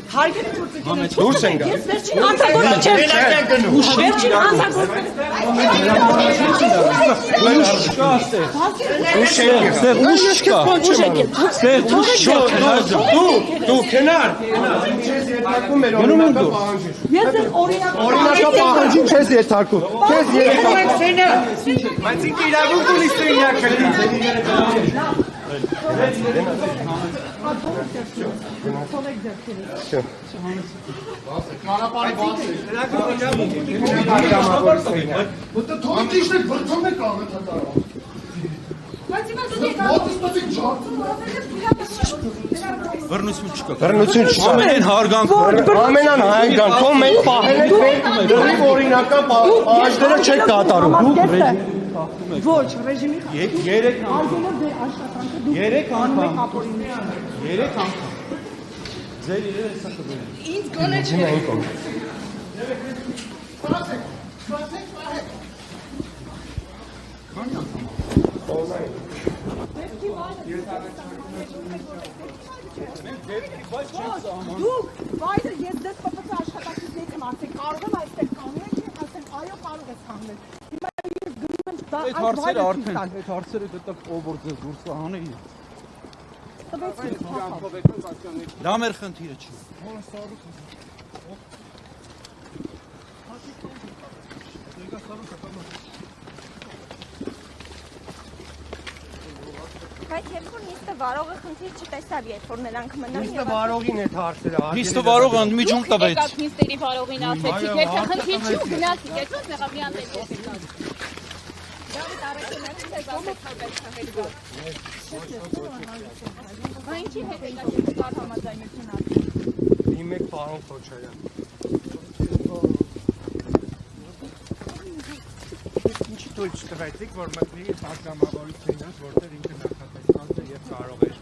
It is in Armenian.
Դուրս ենք գա։ Վերջին անձագործը չեմ։ Վերջին անձագործը։ Դու քնար։ Ես օրինակը պահանջի չես երթարկում։ Քեզ երթարկում։ Բայց ինքը իրավունք ունի սենյակը։ Բռնություն չկա։ Ամենայն հարգանք, ամենան հարգանքով մենք պահել ենք մեր դրիվ օրինական պահանջները չեք կատարում։ Ոչ, ռեժիմի Երեք անգամ։ Ձեր իրերը հեսա կբերեն։ ինձ գոնե չէ։ Դուք վայրը ես դες փոփոխ աշխատակիցներից եմ ասել կարող եմ այստեղ կանոն չեմ ասել այո կարող ես կանոն հիմա ես գնում եմ դա այդ հարցերը արդեն այդ հարցերը դեռ ով որ ձեզ դուրս անի դա մեր խնդիրը չի Բայց երբ որ նիստը վարողը խնդիր չտեսավ, երբ որ նրանք մնան Նիստը վարողին է հարցերը։ Նիստը վարողը ընդմիջում տվեց։ եկաք նիստերի վարողին ասեցիք, եթե խնդիր չի ու գնացիք, այդպես մեղաբյան եք եկեք։ Դավիթ Արաքյանն ձեզ ասեց հաբել քաղել գալ։ Բա ինչի հետ եկաք կար համաձայնություն ասել։ Դիմեք պարոն Քոչարյան։ Ինչի թույլ չտվեցիք, որ մտնի պատգամավորությունից, որտեղ ինքը նախատեսված է եւ կարող էր